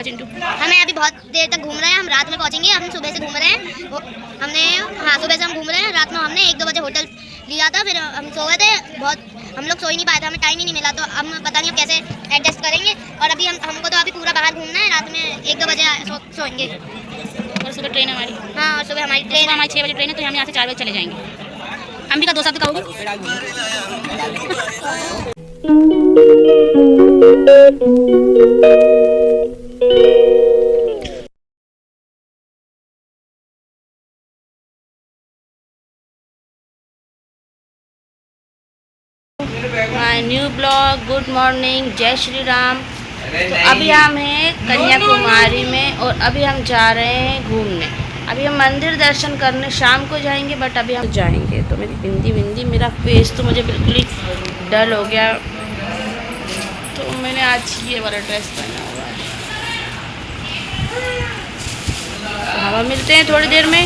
हमें अभी बहुत देर तक घूम रहे हैं, हम रात में पहुंचेंगे। हम सुबह से घूम रहे हैं, सुबह से हम घूम रहे हैं। रात में हमने 1-2 बजे होटल लिया था, फिर हम सो गए थे। हम लोग सो ही नहीं पाए थे, हमें टाइम ही नहीं मिला, तो हम पता नहीं कैसे एडजस्ट करेंगे। और अभी हमको तो अभी पूरा बाहर घूमना है, रात में 1-2 बजे सोएंगे। और सुबह ट्रेन हमारी। हाँ, और सुबह हमारी ट्रेन हमारी 6 बजे ट्रेन है, तो हम यहाँ से 4 बजे चले जाएंगे। हम भी का 2 शब्द कहोगे? My new blog. Good morning, जय श्री राम। तो अभी हम हैं कन्याकुमारी में और अभी हम जा रहे हैं घूमने। अभी हम मंदिर दर्शन करने शाम को जाएंगे, बट अभी हम जाएंगे। तो मेरी बिंदी मेरा फेस तो मुझे बिल्कुल ही डल हो गया, तो मैंने आज ये वाला ड्रेस पहना हुआ है। तो हम मिलते हैं थोड़ी देर में।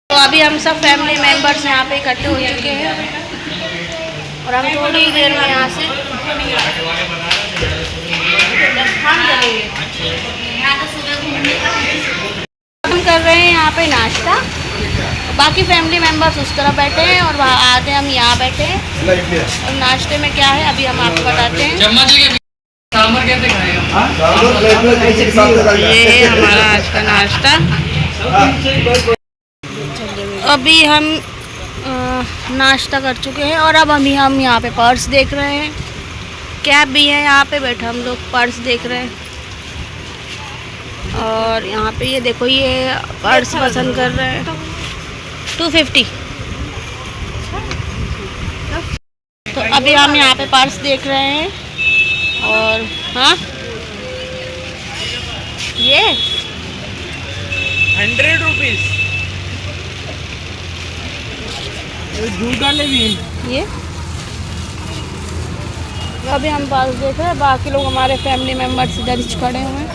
तो अभी हम सब फैमिली मेंबर्स यहाँ पे इकट्ठे हो चुके हैं और हम थोड़ी देर में यहाँ से हम कर रहे हैं यहाँ पे नाश्ता। बाकी फैमिली मेंबर्स उस तरफ बैठे हैं और वहाँ आधे हम यहाँ बैठे हैं। और नाश्ते में क्या है अभी हम आपको बताते हैं। ये हमारा आज का नाश्ता। अभी हम नाश्ता कर चुके हैं और अब हम यहाँ पे पर्स देख रहे हैं। कैब भी है यहाँ पे, बैठा हम लोग पर्स देख रहे हैं। और यहाँ पे ये देखो, ये पर्स पसंद कर रहे हैं 250। तो अभी हम यहाँ पे पर्स देख रहे हैं। और हाँ, ये 100 रुपीज ये अभी हम पास देख रहे हैं। बाकी लोग हमारे फैमिली मेंबर्स इधर ही खड़े हुए हैं।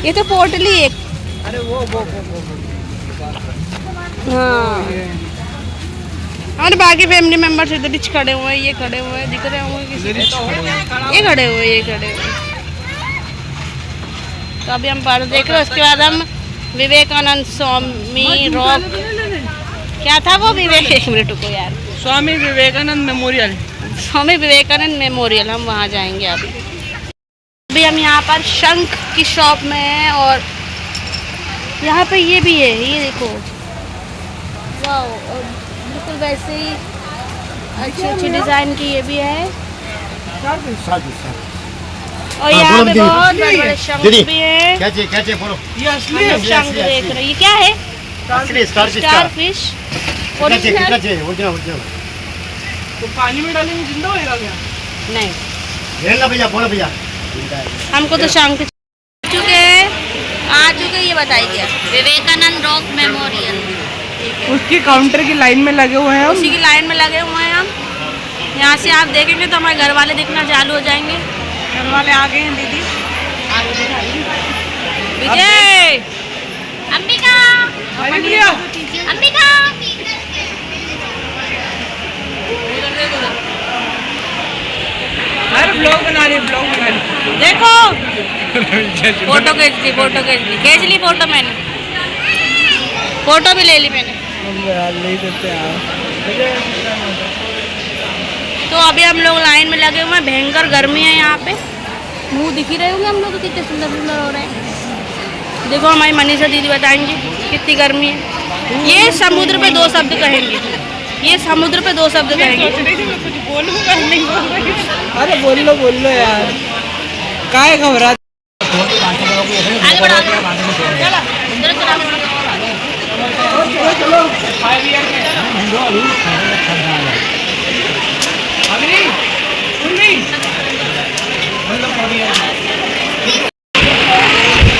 ये तो पोटली एक, अरे वो हाँ, हमारे बाकी फैमिली मेंबर्स इधर ही खड़े हुए हैं। ये खड़े हुए हैं, दिख रहे होंगे किसी को। ये खड़े हुए। तो अभी हम पास देख रहे हैं। उसके बाद हम विवेकानंद स्वामी रॉक, क्या था वो एक मिनट रुको यार, स्वामी विवेकानंद मेमोरियल हम वहाँ जाएंगे। अभी हम यहाँ पर शंख की शॉप में हैं और यहाँ पे ये भी है, ये देखो, वाह, और बिल्कुल वैसे ही अच्छी डिज़ाइन की ये भी है। और यहाँ पे बहुत बड़े शंख भी हैं। शंख देख रहे हैं, ये क्या है? Starfish original. तो पानी में डालेंगे जिंदा होएगा क्या? नहीं, भैया हमको तो शंख आ चुके ये बताइए। विवेकानंद रॉक मेमोरियल, उसकी काउंटर की लाइन में लगे हुए हैं। उसी की लाइन में लगे हुए हैं हम। यहाँ से आप देखेंगे तो हमारे घर वाले दिखना चालू हो जाएंगे। घर वाले आ गए हैं दीदी। विजय, अंबिका, अरे ब्लॉग बना रही देखो फोटो खींच ली फोटो मैंने, फोटो भी ले ली मैंने। तो अभी हम लोग लाइन में लगे हुए हैं। भयंकर गर्मी है यहाँ पे, मुंह दिख ही रहे होंगे हम लोग कितने सुंदर हो रहे हैं। देखो हमारी मनीषा दीदी बताएंगी कितनी गर्मी है। ये समुद्र पे 2 शब्द कहेंगे, ये समुद्र पे 2 शब्द कहेंगे। अरे बोल लो यार, काय घबरा। आगे बढ़ा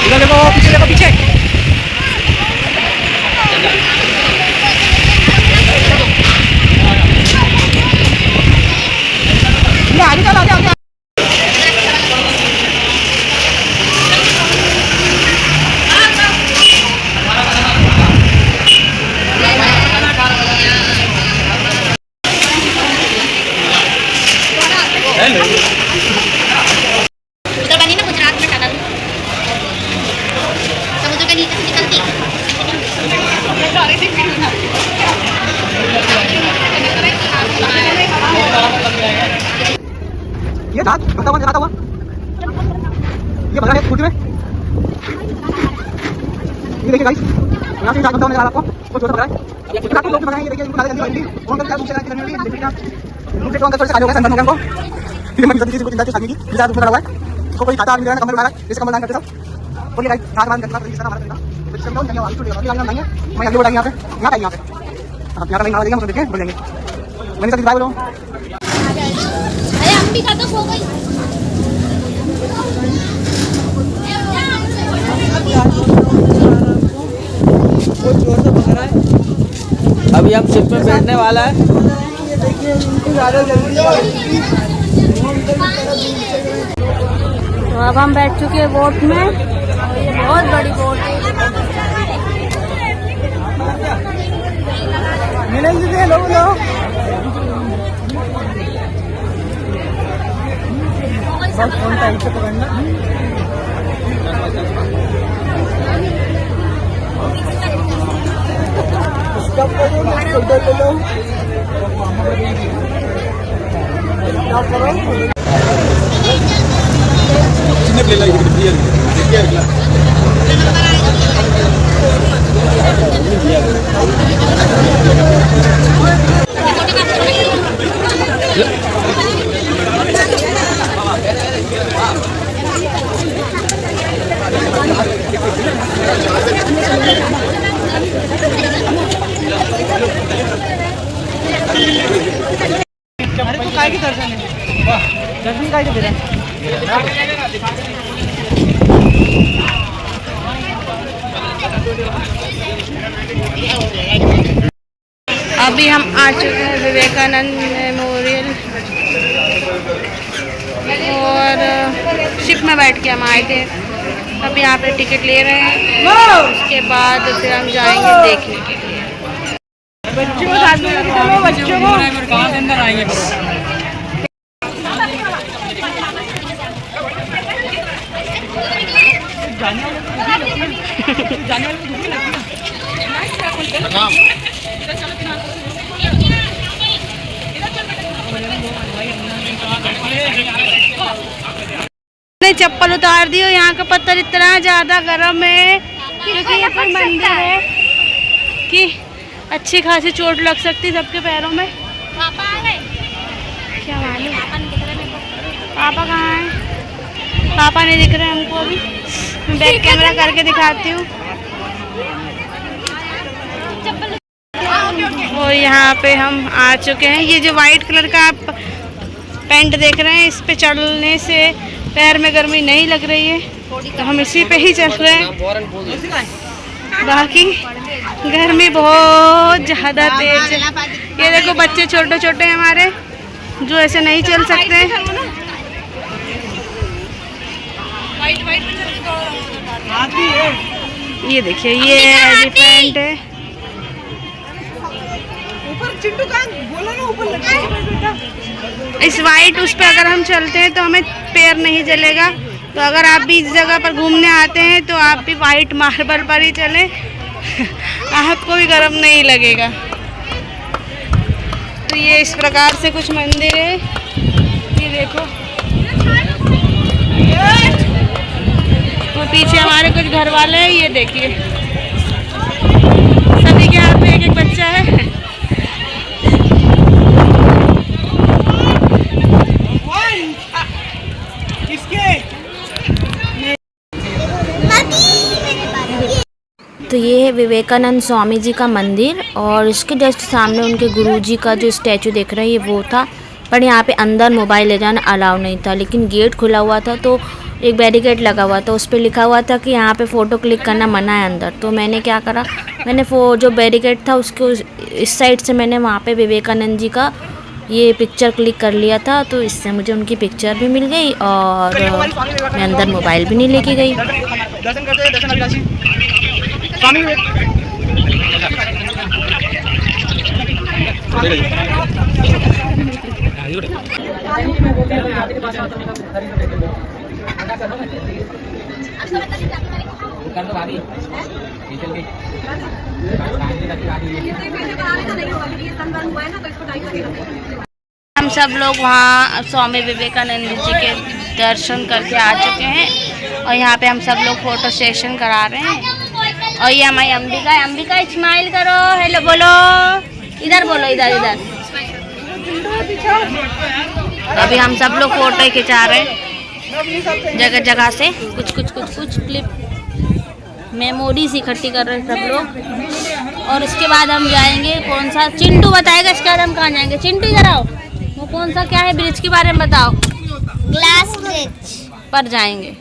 चलो देखो पीछे। आगे देखिए जहाज बनता हुआ नजर आता हुआ, ये बना है स्कूटी में। ये देखिए गाइस, यहाँ से जहाज बनता हुआ नजर आ रहा है आपको, वो छोटा बना है। ये आपको लोग बनाए, ये देखिए इनको डाल देंगे जल्दी फोन करके दूसरे राज्य करने में। देखिए दूसरे तो अंकल थोड़े से खाली हो गए, संबंध हो गया हमको। फिर मैं जल्दी किसी को चिंता शादी की जहाज ऊपर लगा हुआ है, इसको कोई खाता आदमी लगा कमर लगा इस कमर दान करते सब। बोलिए गाइस जहाज मान करके इस तरह हमारा तरीका तो इससे हम जाएंगे, छूट गया अभी आगे मैं आगे बढ़ाएंगे यहाँ पे, यहाँ पे अब यहाँ का नहीं नाम देंगे, हम देखें बोल जाएंगे। मैंने सब बाय बोलो। अरे हम भी तो सो गई। वो जोर से पकड़ा है। अभी हम शिप में बैठने वाला है। ये देखिए इनको ज़्यादा जल्दी तो अब हम बैठ चुके हैं बोट में, और ये बहुत बड़ी बोट है। मिलेंगे लोग बस फोन टाइम से पकड़ना। अरे तू काय की दर्शन है, दर्शन काय के दे अभी हम आ चुके हैं विवेकानंद मेमोरियल, और शिप में बैठ के हम आए थे। अब यहाँ पे टिकट ले रहे हैं, उसके बाद फिर हम जाएंगे देखने के लिए। बच्चों को साथ में चलो, बच्चों को कहाँ से अंदर आएंगे। चप्पल उतार दी, और यहाँ का पत्थर इतना ज़्यादा गर्म है क्योंकि ये कोई मंदिर है कि अच्छी खासी चोट लग सकती सबके पैरों में। पापा आ गए? क्या मालूम पापा कहाँ हैं? पापा नहीं दिख रहे हमको। अभी मैं बैक कैमरा करके दिखाती हूँ। और यहाँ पे हम आ चुके हैं। ये जो वाइट कलर का आप पैंट देख रहे हैं, इस पे चढ़ने से पैर में गर्मी नहीं लग रही है, तो हम इसी पे ही चल रहे हैं। बाकी गर्मी बहुत ज़्यादा तेज है। ये देखो बच्चे छोटे छोटे हमारे जो ऐसे नहीं चल सकते। ये देखिए ये एलिफेंट है। इस वाइट उस पे अगर हम चलते हैं तो हमें पैर नहीं जलेगा। तो अगर आप भी इस जगह पर घूमने आते हैं तो आप भी वाइट मार्बल पर ही चलें, आपको भी गर्म नहीं लगेगा। तो ये इस प्रकार से कुछ मंदिर है, ये देखो। और पीछे हमारे कुछ घर वाले हैं, ये देखिए सभी के हाथ में एक एक बच्चा है। तो ये है विवेकानंद स्वामी जी का मंदिर, और इसके जस्ट सामने उनके गुरुजी का जो स्टैचू देख रहे हैं ये वो था। पर यहाँ पे अंदर मोबाइल ले जाना अलाउ नहीं था, लेकिन गेट खुला हुआ था तो एक बैरिकेड लगा हुआ था, उस पर लिखा हुआ था कि यहाँ पे फ़ोटो क्लिक करना मना है अंदर। तो मैंने क्या करा, मैंने जो बैरिकेड था उसको इस साइड से मैंने वहाँ पे विवेकानंद जी का ये पिक्चर क्लिक कर लिया था। तो इससे मुझे उनकी पिक्चर भी मिल गई और मैं अंदर मोबाइल भी नहीं लेके गई। दर्शन करते हैं, दर्शन अभिलाषी स्वामी हम सब लोग वहाँ स्वामी विवेकानंद जी के दर्शन करके आ चुके हैं और यहाँ पे हम सब लोग फोटो सेशन करा रहे हैं। और ये हमारी अंबिका, अंबिका स्माइल करो, हेलो बोलो, इधर बोलो, इधर इधर। तो अभी हम सब लोग फोटो खिंचा रहे हैं जगह जगह से, कुछ क्लिप मेमोरीज इकट्ठी कर रहे हैं सब लोग। और उसके बाद हम जाएंगे, कौन सा चिंटू बताएगा इसके बाद हम कहाँ जाएंगे। चिंटू इधर आओ, वो कौन सा क्या है ब्रिज के बारे में बताओ। ग्लास ब्रिज पर जाएंगे,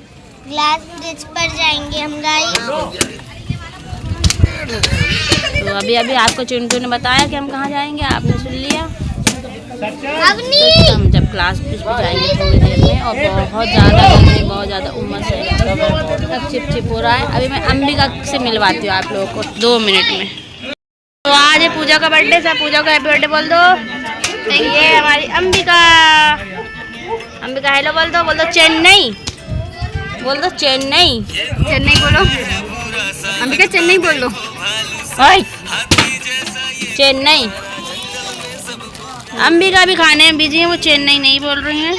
ग्लास ब्रिज पर जाएंगे हम गाइस। तो अभी अभी आपको चिंटू ने बताया कि हम कहाँ जाएंगे, आपने सुन लिया। तो हम जब ग्लास ब्रिज पर जाएंगे थोड़ी देर में, और बहुत ज़्यादा गर्मी, बहुत ज़्यादा उमस है, सब चिप हो रहा है। अभी मैं अंबिका से मिलवाती हूँ आप लोगों को 2 मिनट में। तो आज है पूजा का बर्थडे, सब पूजा को हैप्पी बर्थडे बोल दो। ये हमारी अंबिका, अंबिका हेलो बोल दो चेन्नई बोल दो, चेन्नई बोलो अंबिका, चेन्नई बोल दो, चेन्नई। अंबिका भी खाने में बिजी है, वो चेन्नई नहीं बोल रही हैं।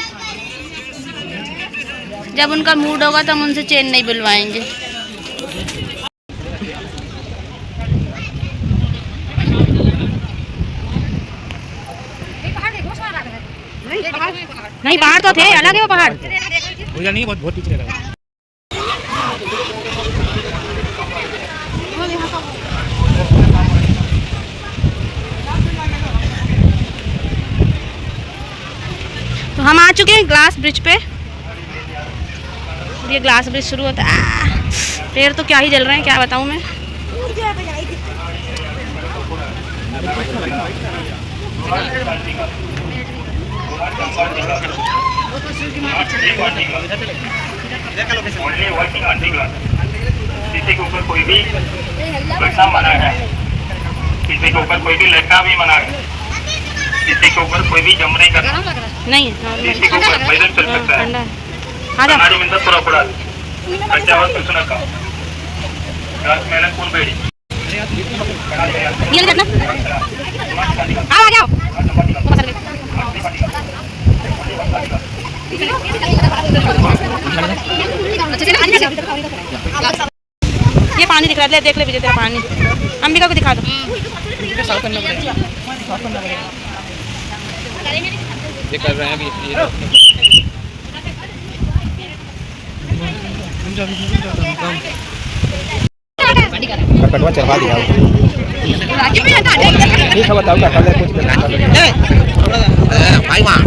जब उनका मूड होगा तो हम उनसे चेन्नई बुलवाएंगे। नहीं पहाड़ तो थे, अलग है वो पहाड़। नहीं, बहुत पीछे लगा। तो हम आ चुके हैं ग्लास ब्रिज पे। ये ग्लास ब्रिज शुरू होता है, पैर तो क्या ही जल रहे हैं, क्या बताऊं मैं। किसी के ऊपर कोई भी बैठना मना है, किसी के ऊपर कोई भी लड़का भी मना है, किसी के ऊपर कोई भी जम नहीं करना, नहीं किसी के ऊपर पैदल चल सकता है। कनाड़ी मिंदा पुरा कच्चावर कुछ न का रात मेला कौन बेड़ी ये करना, आओ आ जाओ। ये पानी दिख रहा है, देख ले विजय तेरा पानी। अंबिका को दिखा दो। ये कर रहे हैं अभी कटवा चढ़ा दिया। ठीक है बताओ भाई वहाँ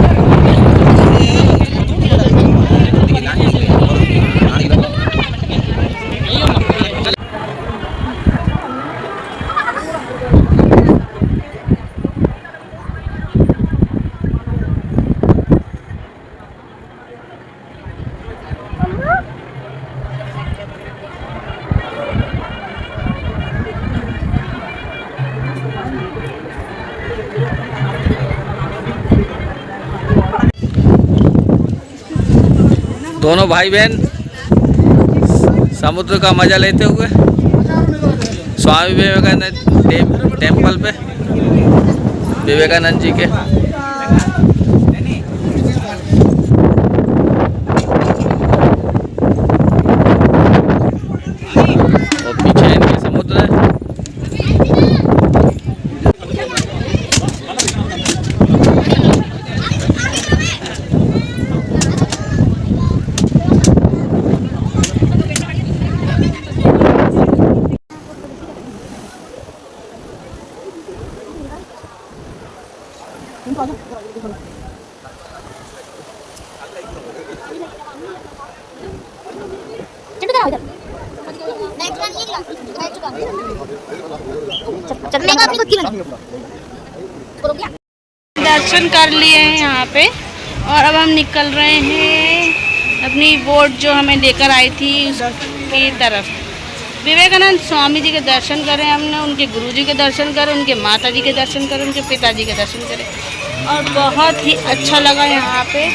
दोनों भाई बहन समुद्र का मजा लेते हुए स्वामी विवेकानंद टेम्पल पे, विवेकानंद जी के। और पीछे इनके समुद्र है। दर्शन कर लिए हैं यहाँ पे, और अब हम निकल रहे हैं अपनी बोट जो हमें लेकर आई थी उसकी तरफ। विवेकानंद स्वामी जी के दर्शन करें हमने, उनके गुरु जी के दर्शन करें, उनके माता जी के दर्शन करें, उनके पिताजी के दर्शन करें, और बहुत ही अच्छा लगा यहाँ पे।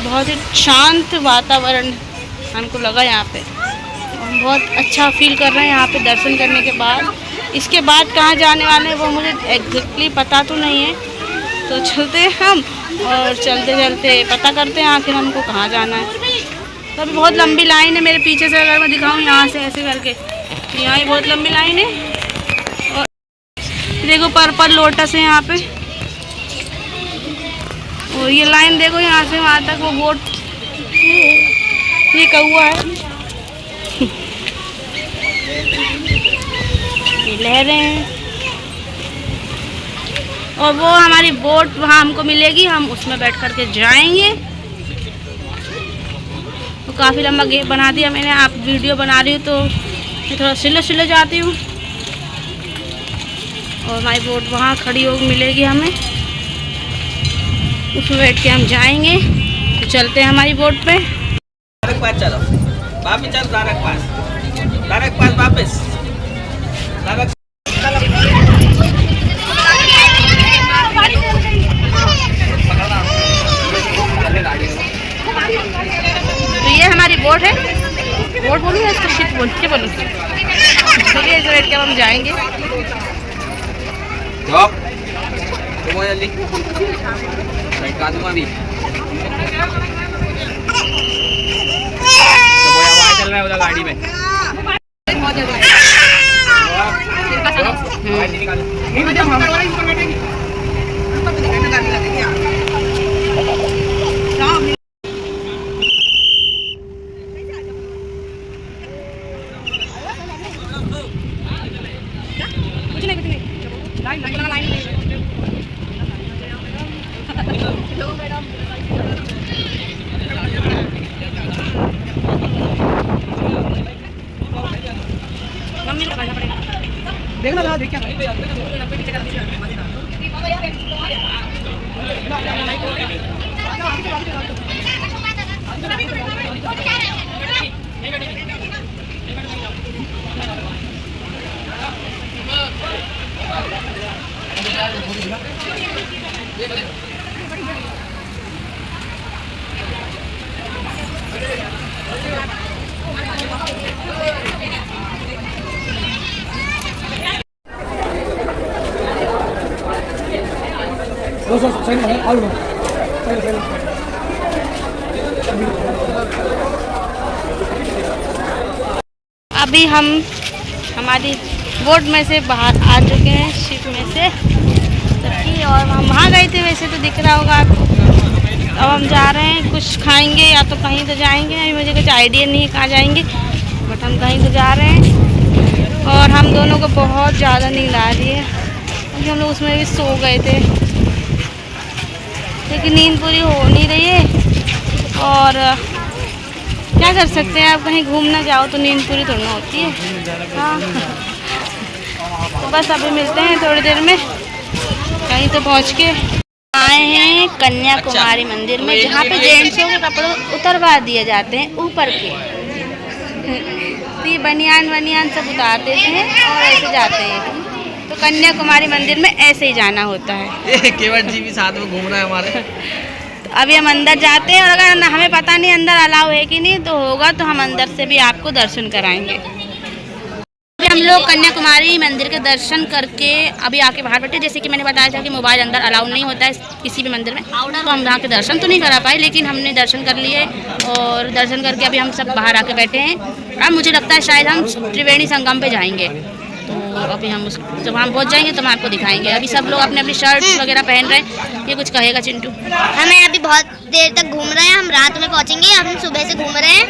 बहुत ही शांत वातावरण हमको लगा यहाँ पे, बहुत अच्छा फील कर रहे हैं यहाँ पे दर्शन करने के बाद। इसके बाद कहाँ जाने वाले हैं वो मुझे एग्जैक्टली पता तो नहीं है, तो चलते हैं हम और चलते चलते पता करते हैं आखिर हमको कहाँ जाना है। तो अभी बहुत लंबी लाइन है, मेरे पीछे से अगर मैं दिखाऊँ यहाँ से ऐसे करके, तो यहाँ ही बहुत लंबी लाइन है। और देखो पर्पल लोटस है यहाँ पे, और ये लाइन देखो यहाँ से वहाँ तक वो बोट, ये कौआ है, ये लहरें हैं। और वो हमारी बोट वहाँ हमको मिलेगी, हम उसमें बैठ कर के जाएंगे। तो काफ़ी लंबा गेप बना दिया मैंने, आप वीडियो बना रही हूँ तो मैं थोड़ा स्लो जाती हूँ। और हमारी बोट वहाँ खड़ी हो मिलेगी हमें, उसमें बैठ के हम जाएंगे। तो चलते हैं हमारी बोट पे। चलो वापिस चल, डायरेक्ट पास वापिस। तो ये हमारी बोट है, बोट बोलूँ या इसको शिप बोल के बोलूँ? चलिए इस बैठ के हम जाएंगे। जल्दी का दूंगा अभी। चल रहा है उधर गाड़ी में। देखना था, देख क्या अभी हम हमारी बोट में से बाहर आ चुके हैं, शिप में से सबकी, और हम वहाँ गए थे वैसे तो दिख रहा होगा आपको। अब हम जा रहे हैं, कुछ खाएंगे या तो कहीं तो जाएंगे, अभी मुझे कुछ आइडिया नहीं है कहाँ जाएंगे, बट हम कहीं तो जा रहे हैं। और हम दोनों को बहुत ज़्यादा नींद आ रही है क्योंकि हम लोग उसमें भी सो गए थे, लेकिन नींद पूरी हो नहीं रही है। और क्या कर सकते हैं, आप कहीं घूमना जाओ तो नींद पूरी थोड़ी ना होती है। हाँ तो बस अभी मिलते हैं थोड़ी देर में, कहीं तो पहुंच के। आए हैं कन्याकुमारी मंदिर में, जहाँ पे जेंट्सों के कपड़े उतरवा दिए जाते हैं ऊपर के। तो ये बनियान सब उतार देते हैं और ऐसे जाते हैं। तो कन्याकुमारी मंदिर में ऐसे ही जाना होता है। केवट जी भी साथ में घूम रहे हैं हमारे। तो अभी हम अंदर जाते हैं, और अगर हमें पता नहीं अंदर अलाउ है कि नहीं, तो होगा तो हम अंदर से भी आपको दर्शन कराएंगे। हम लोग कन्याकुमारी मंदिर के दर्शन करके अभी आके बाहर बैठे। जैसे कि मैंने बताया था कि मोबाइल अंदर अलाउ नहीं होता है किसी भी मंदिर में, तो हम वहाँ के दर्शन तो नहीं करा पाए, लेकिन हमने दर्शन कर लिए। और दर्शन करके अभी हम सब बाहर आके बैठे हैं। अब मुझे लगता है शायद हम त्रिवेणी संगम पे जाएंगे, तो अभी हम जब हम पहुँच जाएंगे तो हम आपको दिखाएंगे। अभी सब लोग अपने अपनी शर्ट वगैरह पहन रहे हैं। ये कुछ कहेगा चिंटू? हमें अभी बहुत देर तक घूम रहे हैं, हम रात में पहुंचेंगे। हम सुबह से घूम रहे हैं,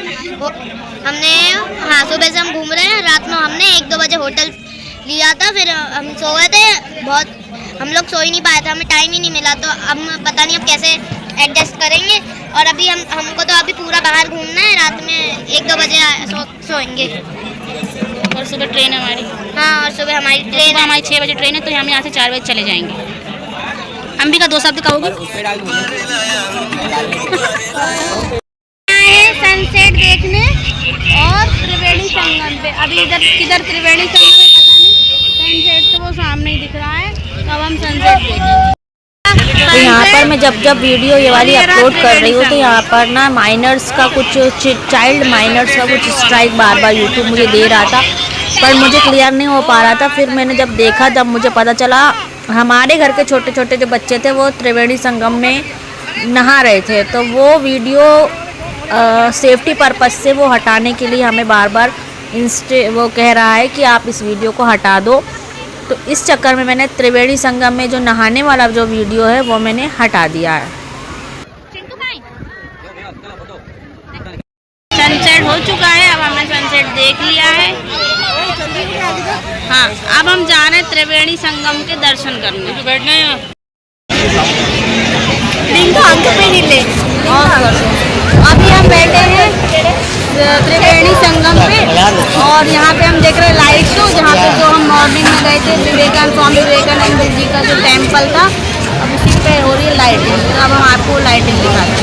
सुबह से हम घूम रहे हैं। रात में हमने 1-2 बजे होटल लिया था, फिर हम सो गए थे। हम लोग सो ही नहीं पाए थे, हमें टाइम ही नहीं मिला, तो हम पता नहीं अब कैसे एडजस्ट करेंगे। और अभी हमको तो अभी पूरा बाहर घूमना है, रात में 1-2 बजे सोएंगे। और सुबह ट्रेन है हमारी। हाँ, और सुबह हमारी ट्रेन है। हमारी 6 बजे ट्रेन है, तो हम यहाँ से 4 बजे चले जाएंगे। अंबिका 2 शब्द कहोगे? सनसेट देखने और त्रिवेणी संगम पे। अभी इधर किधर त्रिवेणी संगम है पता नहीं, सनसेट तो वो सामने ही दिख रहा है। तो अब हम सनसेट देखेंगे। तो यहाँ पर मैं जब वीडियो ये वाली अपलोड कर रही हूँ, तो यहाँ पर ना माइनर्स का कुछ चाइल्ड माइनर्स का कुछ स्ट्राइक बार यूट्यूब मुझे दे रहा था, पर मुझे क्लियर नहीं हो पा रहा था। फिर मैंने जब देखा, जब मुझे पता चला हमारे घर के छोटे छोटे जो बच्चे थे वो त्रिवेणी संगम में नहा रहे थे, तो वो वीडियो सेफ्टी पर्पस से वो हटाने के लिए हमें बार बार वो कह रहा है कि आप इस वीडियो को हटा दो। तो इस चक्कर में मैंने त्रिवेणी संगम में जो नहाने वाला जो वीडियो है वो मैंने हटा दिया है। सनसेट हो चुका है, अब हमने सनसेट देख लिया है। हाँ, अब हम जा रहे हैं त्रिवेणी संगम के दर्शन करने। बैठना है अभी हम बैठे हैं त्रिवेणी संगम पे, और यहाँ पे हम देख रहे हैं लाइट शो, जहाँ पे जो हम मॉर्निंग में गए थे विवेकानंद, स्वामी विवेकानंद जी का जो टेम्पल था, अब उसी पे हो रही है लाइटिंग। अब हम आपको लाइटिंग दिखाते हैं।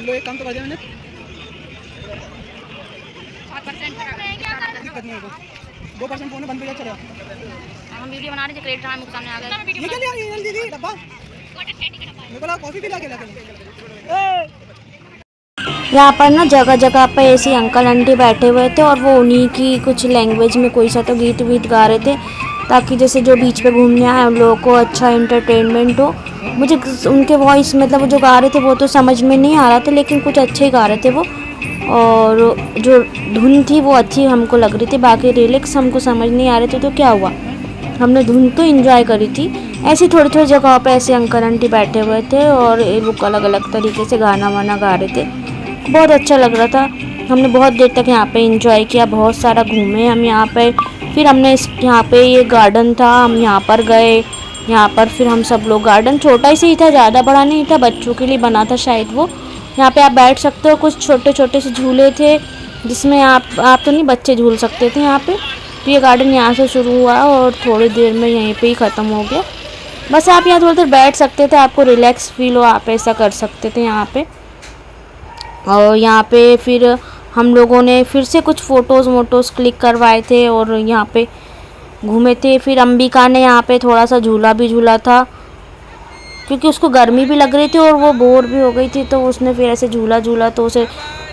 लो एक काम तो कर दिया मैंने, दिक्कत नहीं होगा। 2% फोन बंद हो चलेगा। हम वीडियो बना रहे थे, क्रेडिट हमारे सामने आ गया। ये क्या लिया दीदी डब्बा? मेरे को कॉफी पिला के यहाँ पर ना जगह जगह पे ऐसे अंकल आंटी बैठे हुए थे, और वो उन्हीं की कुछ लैंग्वेज में कोई सा तो गीत वीत गा रहे थे, ताकि जैसे जो बीच पे घूमने आए उन लोगों को अच्छा एंटरटेनमेंट हो। मुझे उनके वॉइस मतलब वो जो गा रहे थे वो तो समझ में नहीं आ रहा था, लेकिन कुछ अच्छे ही गा रहे थे वो, और जो धुन थी वो अच्छी हमको लग रही थी। बाकी रिलिक्स हमको समझ नहीं आ रहे थे, तो क्या हुआ, हमने धुन तो एंजॉय करी थी। ऐसी थोड़ी थोड़ी जगह पे ऐसे अंकल आंटी बैठे हुए थे, और वो अलग अलग तरीके से गाना वाना गा रहे थे, बहुत अच्छा लग रहा था। हमने बहुत देर तक यहाँ पे एंजॉय किया, बहुत सारा घूमे हम यहाँ पे। फिर हमने यहाँ पे ये गार्डन था, हम यहाँ पर गए। यहाँ पर फिर हम सब लोग, गार्डन छोटा ही था, ज़्यादा बड़ा नहीं था, बच्चों के लिए बना था शायद वो। यहाँ पे आप बैठ सकते हो, कुछ छोटे छोटे से झूले थे जिसमें आप तो नहीं, बच्चे झूल सकते थे यहाँ पे। तो ये गार्डन यहाँ से शुरू हुआ और थोड़ी देर में यहीं पे ही ख़त्म हो गया। बस आप यहाँ थोड़ी देर बैठ सकते थे, आपको रिलैक्स फील हो, आप ऐसा कर सकते थे यहाँ पे। और यहाँ पे फिर हम लोगों ने फिर से कुछ फ़ोटोज़ क्लिक करवाए थे और यहाँ पे घूमे थे। फिर अंबिका ने यहाँ पे थोड़ा सा झूला भी झूला था, क्योंकि उसको गर्मी भी लग रही थी और वो बोर भी हो गई थी, तो उसने फिर ऐसे झूला झूला, तो उसे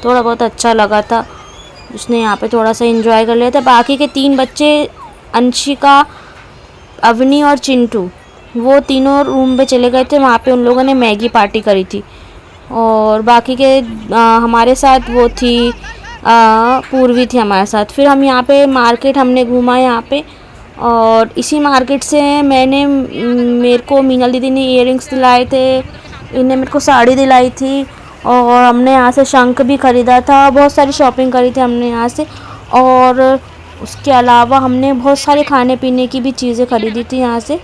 थोड़ा बहुत अच्छा लगा था, उसने यहाँ पे थोड़ा सा एंजॉय कर लिया था। बाकी के 3 बच्चे, अंशिका, अवनी और चिंटू, वो तीनों रूम पे चले गए थे, वहाँ पे उन लोगों ने मैगी पार्टी करी थी। और बाकी के हमारे साथ वो थी पूर्वी थी हमारे साथ। फिर हम यहाँ पे मार्केट हमने घूमा यहाँ पे, और इसी मार्केट से मेरे को मीनल दीदी ने इयररिंग्स दिलाए थे, इन्हें मेरे को साड़ी दिलाई थी, और हमने यहाँ से शंख भी ख़रीदा था। बहुत सारी शॉपिंग करी थी हमने यहाँ से, और उसके अलावा हमने बहुत सारे खाने पीने की भी चीज़ें ख़रीदी थी यहाँ से।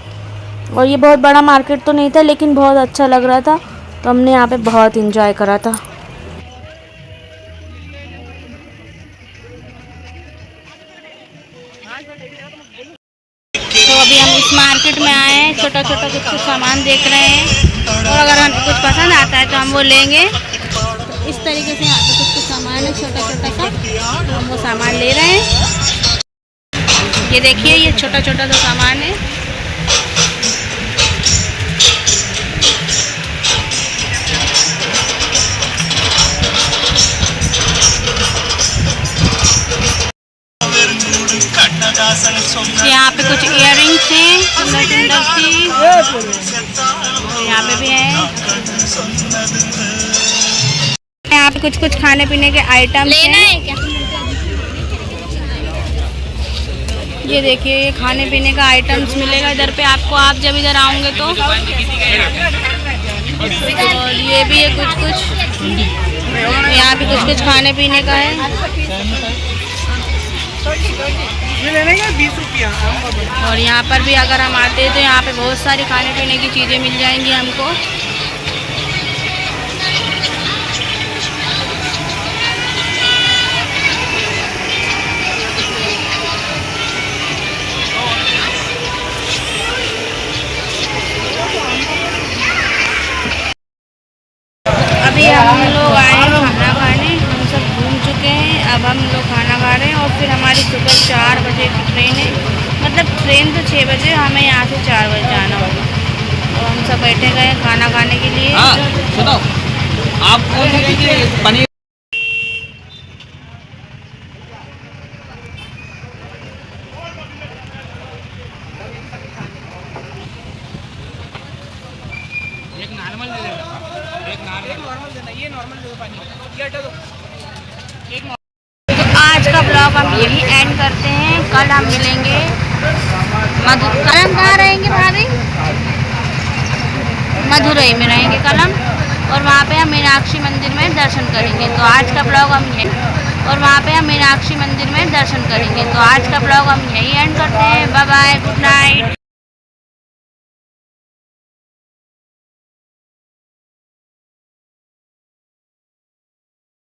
और ये बहुत बड़ा मार्केट तो नहीं था, लेकिन बहुत अच्छा लग रहा था, तो हमने यहाँ पे बहुत इंजॉय करा था। तो अभी हम इस मार्केट में आए हैं, छोटा छोटा कुछ सामान देख रहे हैं, और अगर हमें कुछ पसंद आता है तो हम वो लेंगे। तो इस तरीके से यहाँ पे कुछ सामान है छोटा छोटा सा, तो हम वो सामान ले रहे हैं। ये देखिए, ये छोटा छोटा सा सामान है। यहाँ पे कुछ इयररिंग्स हैं सुंदर सुंदर सी, यहाँ पे भी हैं। यहाँ पे कुछ कुछ खाने पीने के आइटम्स हैं। ये देखिए, ये खाने पीने का आइटम्स मिलेगा इधर पे आपको, आप जब इधर आओगे तो। और ये भी है कुछ कुछ, यहाँ पे कुछ कुछ खाने पीने का है। और यहाँ पर भी अगर हम आते हैं तो यहाँ पे बहुत सारी खाने पीने की चीज़ें मिल जाएंगी हमको। अभी हम लोग आए हैं खाना खाने, हम सब घूम चुके हैं। अब हम लोग खाना खा रहे हैं और फिर हमारी सुबह 4 बजे की ट्रेन है। मतलब ट्रेन तो 6 बजे, हमें यहाँ से 4 बजे जाना होगा। तो हम सब बैठे गए हैं खाना खाने के लिए। सुनो, आपको पनीर तो आज का ब्लॉग हम यही एंड करते हैं। कल हम मिलेंगे कल हम कहाँ रहेंगे भाभी? मदुरई में रहेंगे कल हम, और वहाँ पे हम मीनाक्षी मंदिर में दर्शन करेंगे। तो आज का ब्लॉग हम यही, और वहाँ पे हम मीनाक्षी मंदिर में दर्शन करेंगे। तो आज का ब्लॉग हम यही एंड करते हैं। Bye bye, good night.